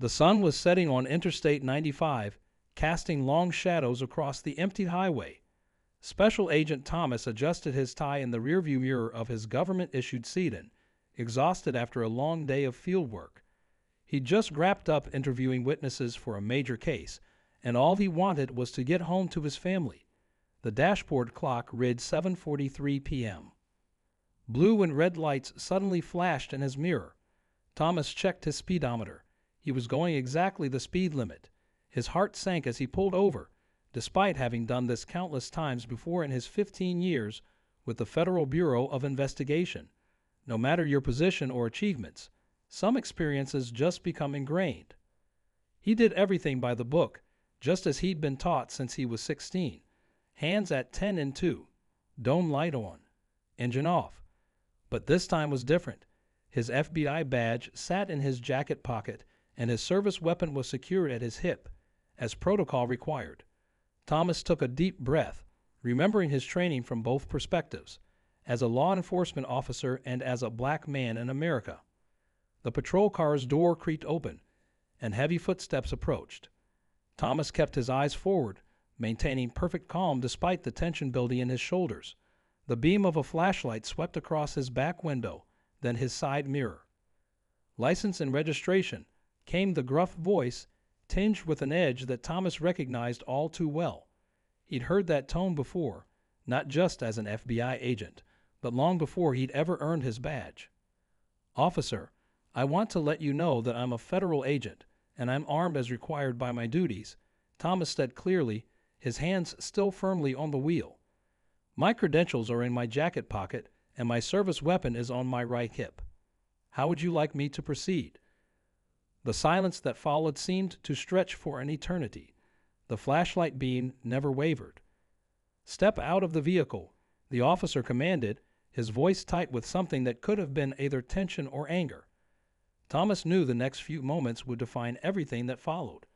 The sun was setting on Interstate 95, casting long shadows across the empty highway. Special Agent Thomas adjusted his tie in the rearview mirror of his government-issued sedan, exhausted after a long day of field work. He'd just wrapped up interviewing witnesses for a major case, and all he wanted was to get home to his family. The dashboard clock read 7:43 p.m. Blue and red lights suddenly flashed in his mirror. Thomas checked his speedometer. He was going exactly the speed limit. His heart sank as he pulled over, despite having done this countless times before in his 15 years with the Federal Bureau of Investigation. No matter your position or achievements, some experiences just become ingrained. He did everything by the book, just as he'd been taught since he was 16. Hands at 10 and 2. Dome light on. Engine off. But this time was different. His FBI badge sat in his jacket pocket, and his service weapon was secured at his hip, as protocol required. Thomas took a deep breath, remembering his training from both perspectives, as a law enforcement officer and as a black man in America. The patrol car's door creaked open, and heavy footsteps approached. Thomas kept his eyes forward, maintaining perfect calm despite the tension building in his shoulders. The beam of a flashlight swept across his back window, then his side mirror. "License and registration," came the gruff voice, tinged with an edge that Thomas recognized all too well. He'd heard that tone before, not just as an FBI agent, but long before he'd ever earned his badge. "Officer, I want to let you know that I'm a federal agent, and I'm armed as required by my duties," Thomas said clearly, his hands still firmly on the wheel. "My credentials are in my jacket pocket, and my service weapon is on my right hip. How would you like me to proceed?" The silence that followed seemed to stretch for an eternity. The flashlight beam never wavered. "Step out of the vehicle," the officer commanded, his voice tight with something that could have been either tension or anger. Thomas knew the next few moments would define everything that followed.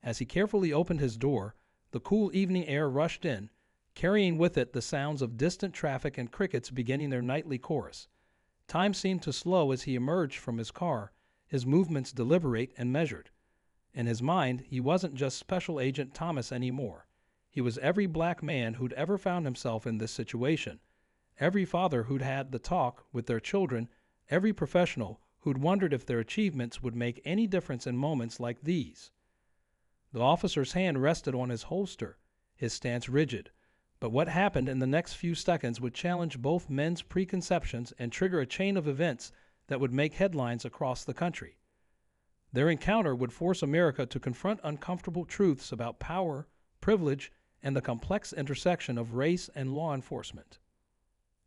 As he carefully opened his door, the cool evening air rushed in, carrying with it the sounds of distant traffic and crickets beginning their nightly chorus. Time seemed to slow as he emerged from his car, his movements deliberate and measured. In his mind, he wasn't just Special Agent Thomas anymore. He was every black man who'd ever found himself in this situation, every father who'd had the talk with their children, every professional who'd wondered if their achievements would make any difference in moments like these. The officer's hand rested on his holster, his stance rigid. But what happened in the next few seconds would challenge both men's preconceptions and trigger a chain of events that would make headlines across the country. Their encounter would force America to confront uncomfortable truths about power, privilege, and the complex intersection of race and law enforcement.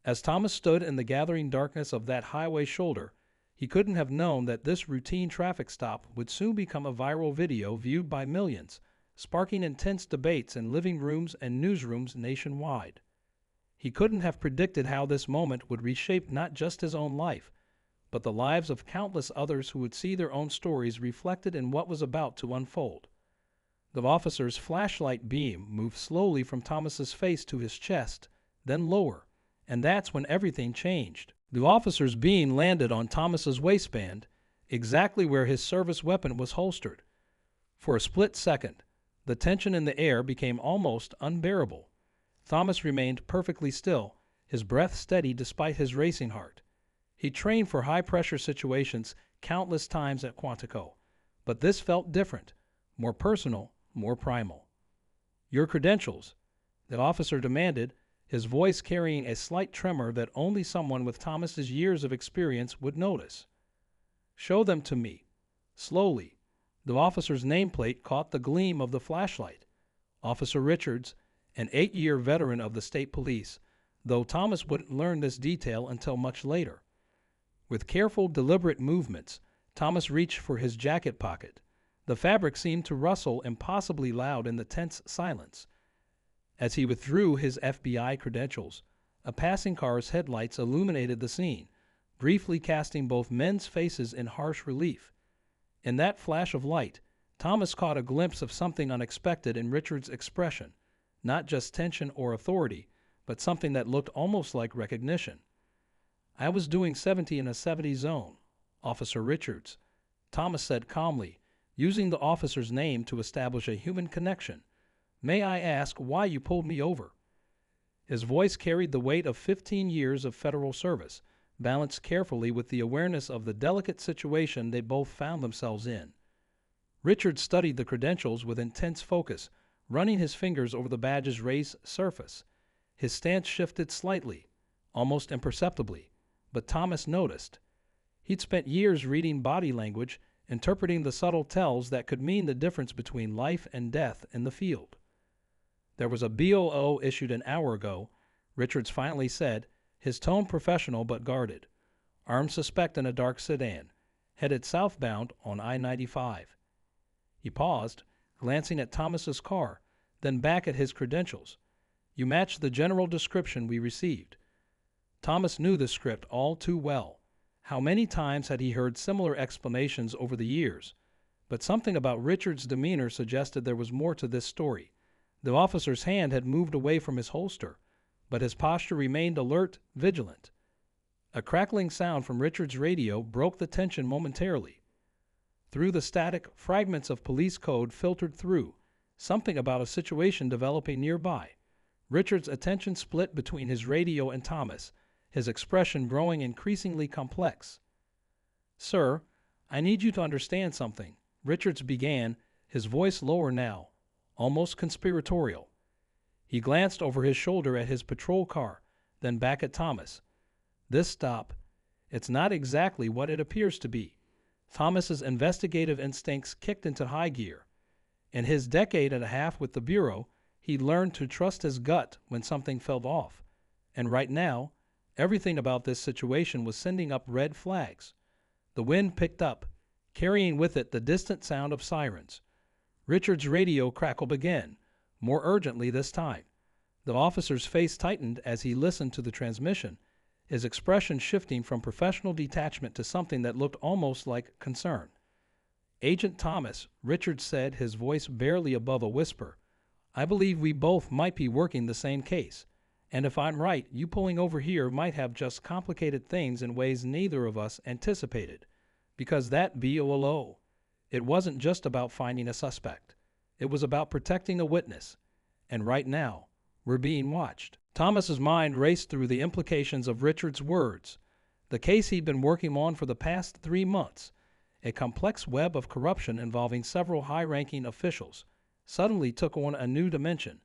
As Thomas stood in the gathering darkness of that highway shoulder, he couldn't have known that this routine traffic stop would soon become a viral video viewed by millions, sparking intense debates in living rooms and newsrooms nationwide. He couldn't have predicted how this moment would reshape not just his own life, but the lives of countless others who would see their own stories reflected in what was about to unfold. The officer's flashlight beam moved slowly from Thomas's face to his chest, then lower, and that's when everything changed. The officer's beam landed on Thomas's waistband, exactly where his service weapon was holstered. For a split second, the tension in the air became almost unbearable. Thomas remained perfectly still, his breath steady despite his racing heart. He trained for high-pressure situations countless times at Quantico, but this felt different, more personal, more primal. "Your credentials," the officer demanded, his voice carrying a slight tremor that only someone with Thomas's years of experience would notice. "Show them to me." Slowly, the officer's nameplate caught the gleam of the flashlight. Officer Richards, an 8-year veteran of the state police, though Thomas wouldn't learn this detail until much later. With careful, deliberate movements, Thomas reached for his jacket pocket. The fabric seemed to rustle impossibly loud in the tense silence. As he withdrew his FBI credentials, a passing car's headlights illuminated the scene, briefly casting both men's faces in harsh relief. In that flash of light, Thomas caught a glimpse of something unexpected in Richard's expression, not just tension or authority, but something that looked almost like recognition. "I was doing 70 in a 70 zone, Officer Richards," Thomas said calmly, using the officer's name to establish a human connection. "May I ask why you pulled me over?" His voice carried the weight of 15 years of federal service, balanced carefully with the awareness of the delicate situation they both found themselves in. Richard studied the credentials with intense focus, running his fingers over the badge's raised surface. His stance shifted slightly, almost imperceptibly, but Thomas noticed. He'd spent years reading body language, interpreting the subtle tells that could mean the difference between life and death in the field. "There was a BOO issued an hour ago," Richards finally said, his tone professional but guarded. "Armed suspect in a dark sedan, headed southbound on I-95. He paused, glancing at Thomas's car, then back at his credentials. "You match the general description we received." Thomas knew the script all too well. How many times had he heard similar explanations over the years? But something about Richard's demeanor suggested there was more to this story. The officer's hand had moved away from his holster, but his posture remained alert, vigilant. A crackling sound from Richard's radio broke the tension momentarily. Through the static, fragments of police code filtered through, something about a situation developing nearby. Richard's attention split between his radio and Thomas, his expression growing increasingly complex. "Sir, I need you to understand something," Richards began, his voice lower now, almost conspiratorial. He glanced over his shoulder at his patrol car, then back at Thomas. "This stop, it's not exactly what it appears to be." Thomas's investigative instincts kicked into high gear. In his decade and a half with the Bureau, he'd learned to trust his gut when something felt off. And right now, everything about this situation was sending up red flags. The wind picked up, carrying with it the distant sound of sirens. Richard's radio crackled again, more urgently this time. The officer's face tightened as he listened to the transmission, his expression shifting from professional detachment to something that looked almost like concern. "Agent Thomas," Richards said, his voice barely above a whisper, "I believe we both might be working the same case. And if I'm right, you pulling over here might have just complicated things in ways neither of us anticipated. Because that BOLO, it wasn't just about finding a suspect. It was about protecting a witness. And right now, we're being watched." Thomas's mind raced through the implications of Richard's words. The case he'd been working on for the past 3 months, a complex web of corruption involving several high-ranking officials, suddenly took on a new dimension.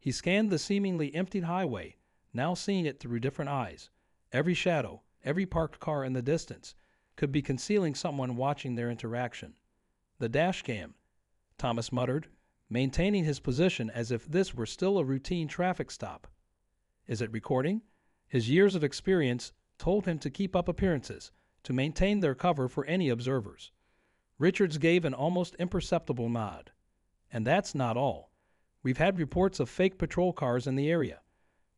He scanned the seemingly emptied highway, now seeing it through different eyes. Every shadow, every parked car in the distance, could be concealing someone watching their interaction. "The dash cam," Thomas muttered, maintaining his position as if this were still a routine traffic stop. "Is it recording?" His years of experience told him to keep up appearances, to maintain their cover for any observers. Richards gave an almost imperceptible nod. "And that's not all. We've had reports of fake patrol cars in the area.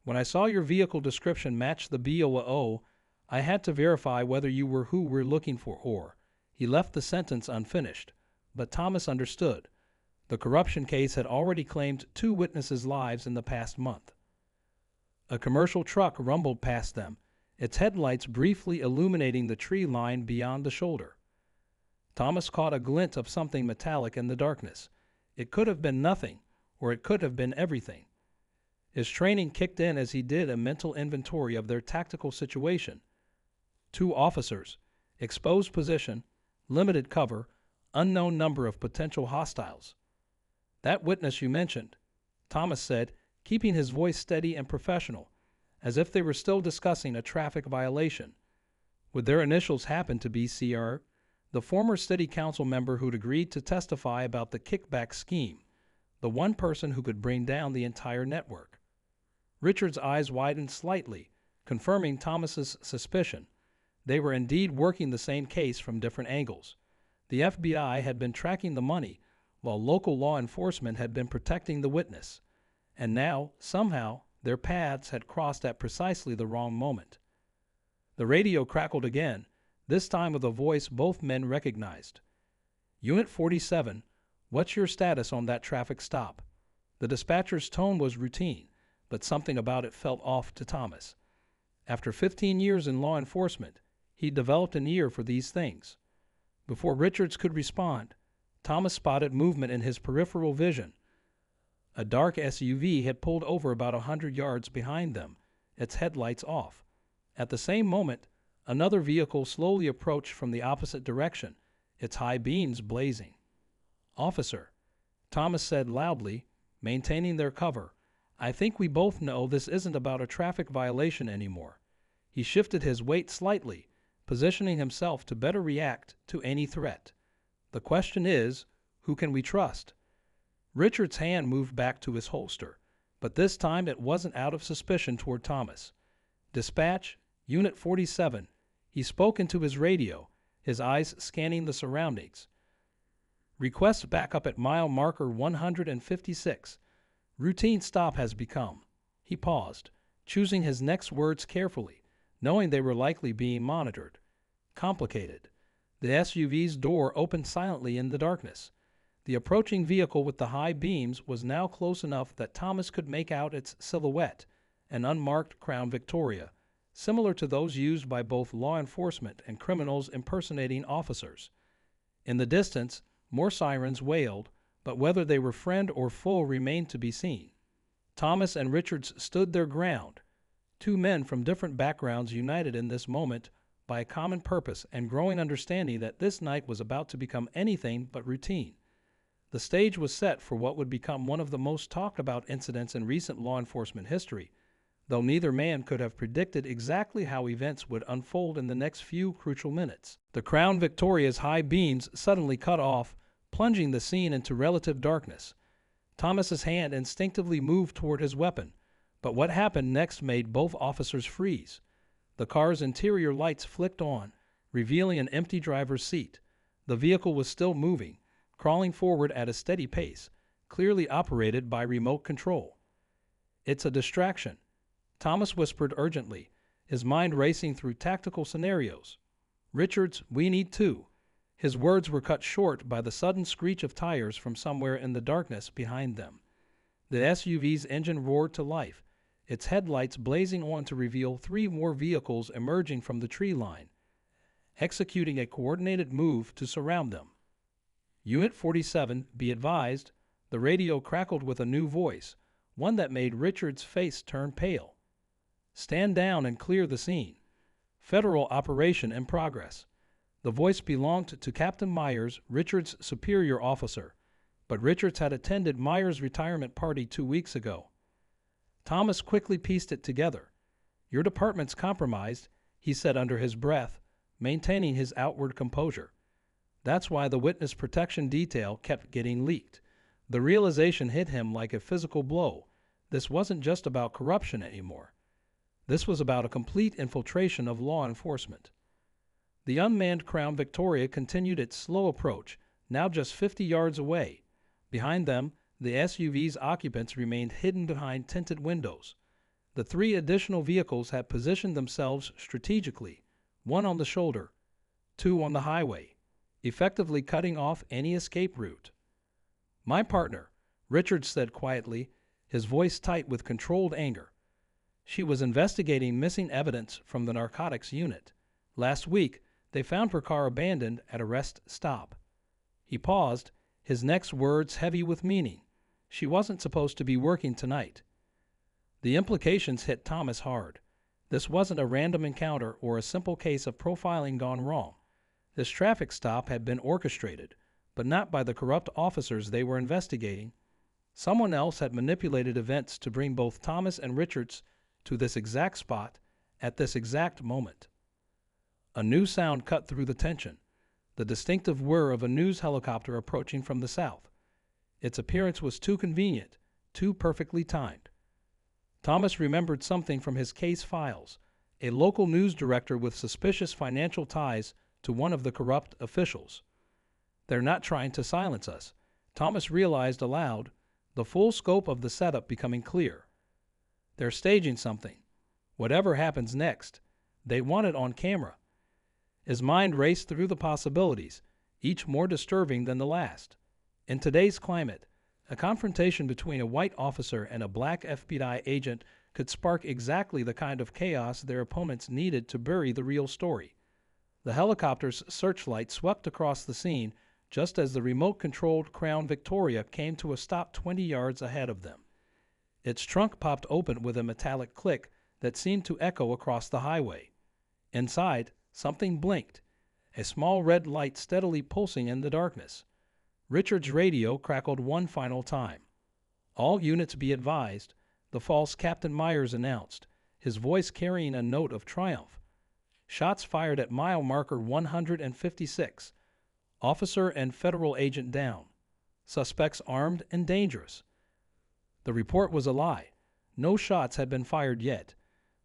When I saw your vehicle description match the BOO, I had to verify whether you were who we're looking for or—" He left the sentence unfinished, but Thomas understood. The corruption case had already claimed 2 witnesses' lives in the past month. A commercial truck rumbled past them, its headlights briefly illuminating the tree line beyond the shoulder. Thomas caught a glint of something metallic in the darkness. It could have been nothing, or it could have been everything. His training kicked in as he did a mental inventory of their tactical situation. 2 officers, exposed position, limited cover, unknown number of potential hostiles. "That witness you mentioned," Thomas said, keeping his voice steady and professional, as if they were still discussing a traffic violation. Would their initials happen to be CR, the former city council member who'd agreed to testify about the kickback scheme, the one person who could bring down the entire network? Richard's eyes widened slightly, confirming Thomas's suspicion. They were indeed working the same case from different angles. The FBI had been tracking the money, while local law enforcement had been protecting the witness. And now, somehow, their paths had crossed at precisely the wrong moment. The radio crackled again, this time with a voice both men recognized. "Unit 47, what's your status on that traffic stop?" The dispatcher's tone was routine, but something about it felt off to Thomas. After 15 years in law enforcement, he developed an ear for these things. Before Richards could respond, Thomas spotted movement in his peripheral vision. A dark SUV had pulled over about 100 yards behind them, its headlights off. At the same moment, another vehicle slowly approached from the opposite direction, its high beams blazing. "Officer," Thomas said loudly, maintaining their cover, "I think we both know this isn't about a traffic violation anymore." He shifted his weight slightly, positioning himself to better react to any threat. "The question is, who can we trust?" Richard's hand moved back to his holster, but this time it wasn't out of suspicion toward Thomas. "Dispatch, Unit 47. He spoke into his radio, his eyes scanning the surroundings. "Request backup at mile marker 156. Routine stop has become." He paused, choosing his next words carefully, knowing they were likely being monitored. "Complicated." The SUV's door opened silently in the darkness. The approaching vehicle with the high beams was now close enough that Thomas could make out its silhouette, an unmarked Crown Victoria, similar to those used by both law enforcement and criminals impersonating officers. In the distance, more sirens wailed, but whether they were friend or foe remained to be seen. Thomas and Richards stood their ground, two men from different backgrounds united in this moment by a common purpose and growing understanding that this night was about to become anything but routine. The stage was set for what would become one of the most talked about incidents in recent law enforcement history, though neither man could have predicted exactly how events would unfold in the next few crucial minutes. The Crown Victoria's high beams suddenly cut off, plunging the scene into relative darkness. Thomas's hand instinctively moved toward his weapon, but what happened next made both officers freeze. The car's interior lights flicked on, revealing an empty driver's seat. The vehicle was still moving, crawling forward at a steady pace, clearly operated by remote control. "It's a distraction," Thomas whispered urgently, his mind racing through tactical scenarios. "Richards, we need two." His words were cut short by the sudden screech of tires from somewhere in the darkness behind them. The SUV's engine roared to life, its headlights blazing on to reveal three more vehicles emerging from the tree line, executing a coordinated move to surround them. "Unit 47, be advised," the radio crackled with a new voice, one that made Richard's face turn pale. "Stand down and clear the scene. Federal operation in progress." The voice belonged to Captain Myers, Richards' superior officer, but Richards had attended Myers' retirement party 2 weeks ago. Thomas quickly pieced it together. "Your department's compromised," he said under his breath, maintaining his outward composure. "That's why the witness protection detail kept getting leaked." The realization hit him like a physical blow. This wasn't just about corruption anymore. This was about a complete infiltration of law enforcement. The unmanned Crown Victoria continued its slow approach, now just 50 yards away. Behind them, the SUV's occupants remained hidden behind tinted windows. The three additional vehicles had positioned themselves strategically, one on the shoulder, two on the highway, effectively cutting off any escape route. "My partner," Richards said quietly, his voice tight with controlled anger. "She was investigating missing evidence from the narcotics unit. Last week, they found her car abandoned at a rest stop." He paused, his next words heavy with meaning. "She wasn't supposed to be working tonight." The implications hit Thomas hard. This wasn't a random encounter or a simple case of profiling gone wrong. This traffic stop had been orchestrated, but not by the corrupt officers they were investigating. Someone else had manipulated events to bring both Thomas and Richards to this exact spot at this exact moment. A new sound cut through the tension, the distinctive whir of a news helicopter approaching from the south. Its appearance was too convenient, too perfectly timed. Thomas remembered something from his case files, a local news director with suspicious financial ties to one of the corrupt officials. "They're not trying to silence us," Thomas realized aloud, the full scope of the setup becoming clear. "They're staging something. Whatever happens next, they want it on camera." His mind raced through the possibilities, each more disturbing than the last. In today's climate, a confrontation between a white officer and a black FBI agent could spark exactly the kind of chaos their opponents needed to bury the real story. The helicopter's searchlight swept across the scene, just as the remote-controlled Crown Victoria came to a stop 20 yards ahead of them. Its trunk popped open with a metallic click that seemed to echo across the highway. Inside, something blinked, a small red light steadily pulsing in the darkness. Richard's radio crackled one final time. "All units be advised," the false Captain Myers announced, his voice carrying a note of triumph. "Shots fired at mile marker 156. Officer and federal agent down. Suspects armed and dangerous." The report was a lie. No shots had been fired yet.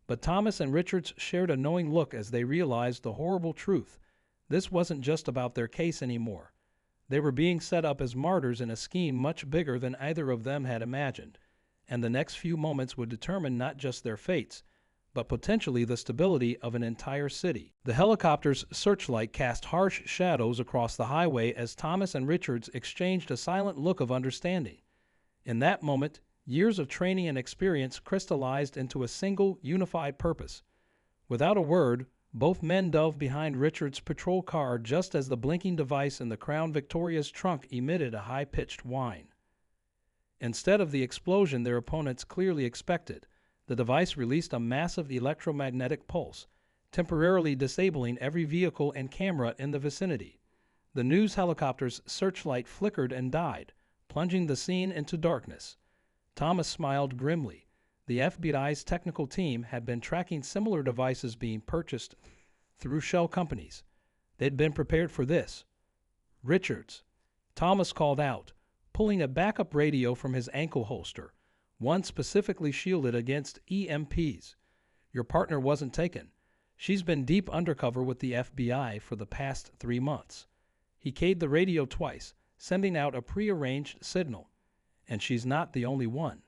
But Thomas and Richards shared a knowing look as they realized the horrible truth. This wasn't just about their case anymore. They were being set up as martyrs in a scheme much bigger than either of them had imagined, and the next few moments would determine not just their fates, but potentially the stability of an entire city. The helicopter's searchlight cast harsh shadows across the highway as Thomas and Richards exchanged a silent look of understanding. In that moment, years of training and experience crystallized into a single, unified purpose. Without a word, both men dove behind Richards' patrol car just as the blinking device in the Crown Victoria's trunk emitted a high-pitched whine. Instead of the explosion their opponents clearly expected, the device released a massive electromagnetic pulse, temporarily disabling every vehicle and camera in the vicinity. The news helicopter's searchlight flickered and died, plunging the scene into darkness. Thomas smiled grimly. The FBI's technical team had been tracking similar devices being purchased through shell companies. They'd been prepared for this. "Richards," Thomas called out, pulling a backup radio from his ankle holster, one specifically shielded against EMPs. "Your partner wasn't taken. She's been deep undercover with the FBI for the past 3 months." He keyed the radio twice, sending out a prearranged signal. "And she's not the only one."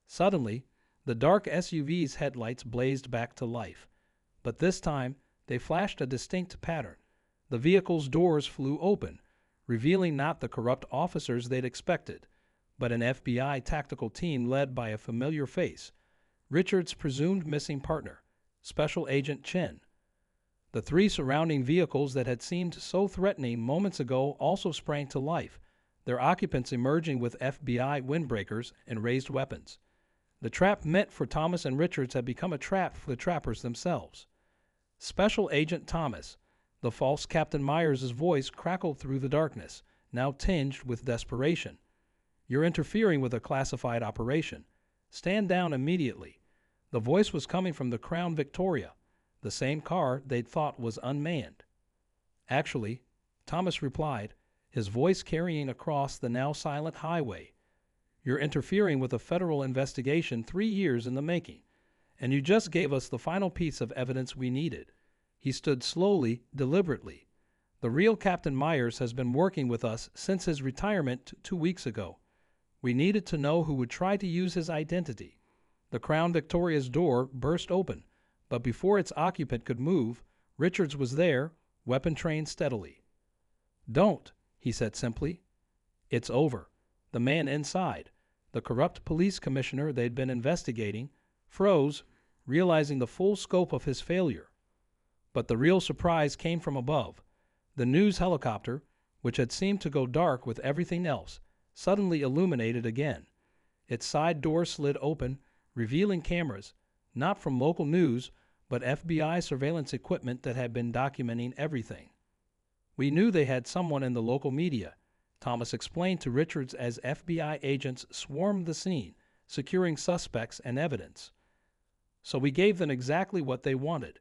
Suddenly, the dark SUV's headlights blazed back to life. But this time, they flashed a distinct pattern. The vehicle's doors flew open, revealing not the corrupt officers they'd expected, but an FBI tactical team led by a familiar face, Richards' presumed missing partner, Special Agent Chen. The 3 surrounding vehicles that had seemed so threatening moments ago also sprang to life, their occupants emerging with FBI windbreakers and raised weapons. The trap meant for Thomas and Richards had become a trap for the trappers themselves. "Special Agent Thomas," the false Captain Myers' voice crackled through the darkness, now tinged with desperation. "You're interfering with a classified operation. Stand down immediately." The voice was coming from the Crown Victoria, the same car they'd thought was unmanned. "Actually," Thomas replied, his voice carrying across the now silent highway, "you're interfering with a federal investigation 3 years in the making, and you just gave us the final piece of evidence we needed." He stood slowly, deliberately. "The real Captain Myers has been working with us since his retirement 2 weeks ago. We needed to know who would try to use his identity." The Crown Victoria's door burst open, but before its occupant could move, Richards was there, weapon trained steadily. "Don't," he said simply. "It's over." The man inside, the corrupt police commissioner they'd been investigating, froze, realizing the full scope of his failure. But the real surprise came from above. The news helicopter, which had seemed to go dark with everything else, suddenly illuminated again. Its side door slid open, revealing cameras, not from local news, but FBI surveillance equipment that had been documenting everything. "We knew they had someone in the local media," Thomas explained to Richards as FBI agents swarmed the scene, securing suspects and evidence. "So we gave them exactly what they wanted,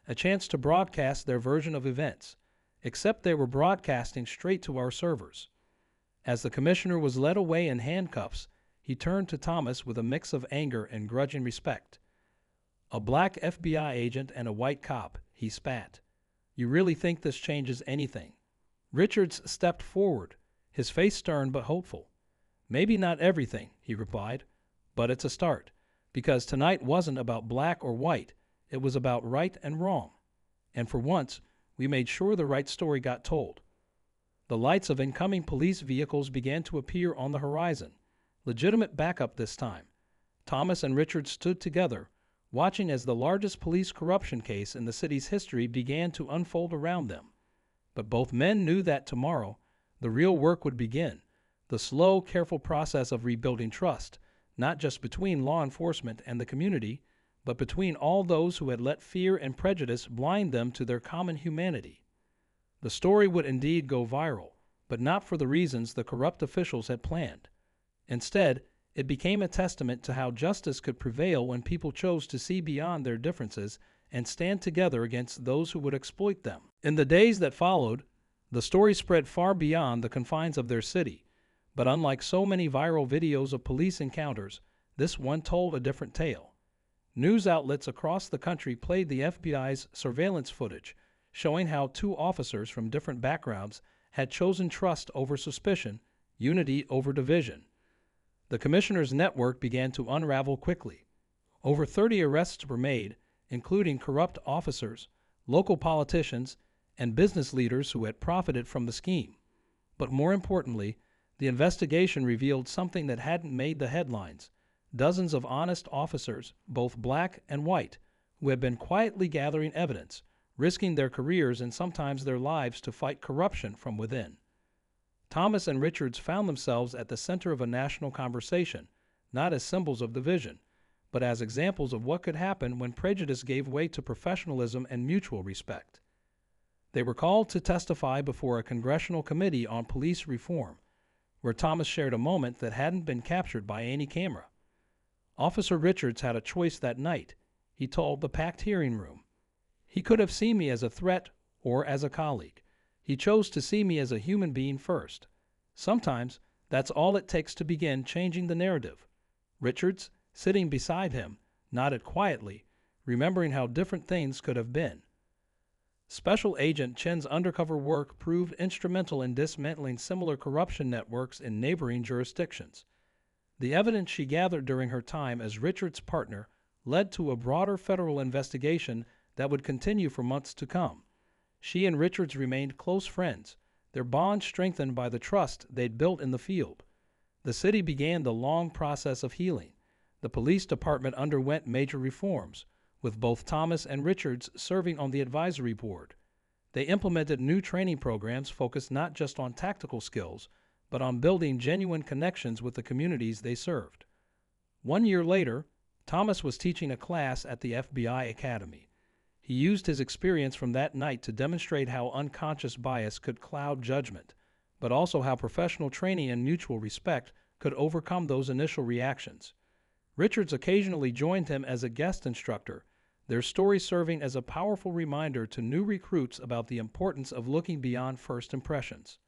a chance to broadcast their version of events, except they were broadcasting straight to our servers." As the commissioner was led away in handcuffs, he turned to Thomas with a mix of anger and grudging respect. "A black FBI agent and a white cop," he spat. "You really think this changes anything?" Richards stepped forward, his face stern but hopeful. "Maybe not everything," he replied, "but it's a start, because tonight wasn't about black or white, it was about right and wrong. And for once, we made sure the right story got told." The lights of incoming police vehicles began to appear on the horizon, legitimate backup this time. Thomas and Richards stood together, watching as the largest police corruption case in the city's history began to unfold around them. But both men knew that tomorrow, the real work would begin, the slow, careful process of rebuilding trust, not just between law enforcement and the community, but between all those who had let fear and prejudice blind them to their common humanity. The story would indeed go viral, but not for the reasons the corrupt officials had planned. Instead, it became a testament to how justice could prevail when people chose to see beyond their differences and stand together against those who would exploit them. In the days that followed, the story spread far beyond the confines of their city, but unlike so many viral videos of police encounters, this one told a different tale. News outlets across the country played the FBI's surveillance footage, showing how two officers from different backgrounds had chosen trust over suspicion, unity over division. The commissioner's network began to unravel quickly. Over 30 arrests were made, including corrupt officers, local politicians, and business leaders who had profited from the scheme. But more importantly, the investigation revealed something that hadn't made the headlines: dozens of honest officers, both black and white, who had been quietly gathering evidence, risking their careers and sometimes their lives to fight corruption from within. Thomas and Richards found themselves at the center of a national conversation, not as symbols of division, but as examples of what could happen when prejudice gave way to professionalism and mutual respect. They were called to testify before a congressional committee on police reform, where Thomas shared a moment that hadn't been captured by any camera. Officer Richards had a choice that night, he told the packed hearing room. He could have seen me as a threat or as a colleague. He chose to see me as a human being first. Sometimes that's all it takes to begin changing the narrative. Richards, sitting beside him, nodded quietly, remembering how different things could have been. Special Agent Chen's undercover work proved instrumental in dismantling similar corruption networks in neighboring jurisdictions. The evidence she gathered during her time as Richards' partner led to a broader federal investigation that would continue for months to come. She and Richards remained close friends, their bond strengthened by the trust they'd built in the field. The city began the long process of healing. The police department underwent major reforms, with both Thomas and Richards serving on the advisory board. They implemented new training programs focused not just on tactical skills, but on building genuine connections with the communities they served. 1 year later, Thomas was teaching a class at the FBI Academy. He used his experience from that night to demonstrate how unconscious bias could cloud judgment, but also how professional training and mutual respect could overcome those initial reactions. Richards occasionally joined him as a guest instructor, their story serving as a powerful reminder to new recruits about the importance of looking beyond first impressions.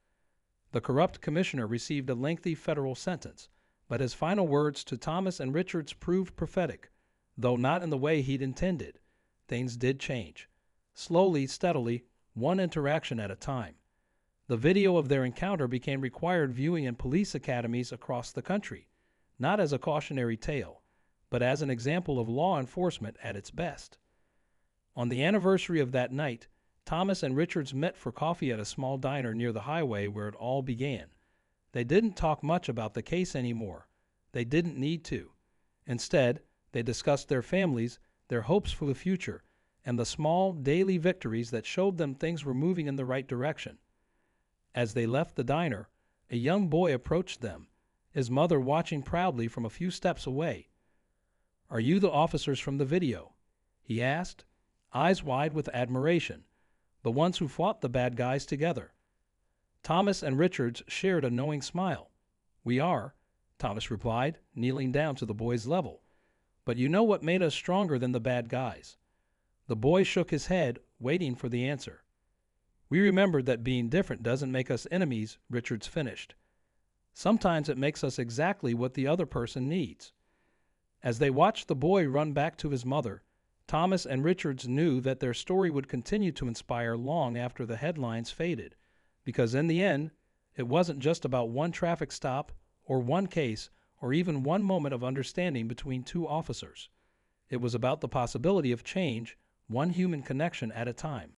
The corrupt commissioner received a lengthy federal sentence, but his final words to Thomas and Richards proved prophetic, though not in the way he'd intended. Things did change. Slowly, steadily, one interaction at a time. The video of their encounter became required viewing in police academies across the country, not as a cautionary tale, but as an example of law enforcement at its best. On the anniversary of that night, Thomas and Richards met for coffee at a small diner near the highway where it all began. They didn't talk much about the case anymore. They didn't need to. Instead, they discussed their families, their hopes for the future, and the small, daily victories that showed them things were moving in the right direction. As they left the diner, a young boy approached them, his mother watching proudly from a few steps away. "Are you the officers from the video?" he asked, eyes wide with admiration, the ones who fought the bad guys together. Thomas and Richards shared a knowing smile. "We are," Thomas replied, kneeling down to the boy's level. "But you know what made us stronger than the bad guys?" The boy shook his head, waiting for the answer. "We remembered that being different doesn't make us enemies," Richards finished. "Sometimes it makes us exactly what the other person needs." As they watched the boy run back to his mother, Thomas and Richards knew that their story would continue to inspire long after the headlines faded, because in the end, it wasn't just about one traffic stop or one case or even one moment of understanding between two officers. It was about the possibility of change, one human connection at a time.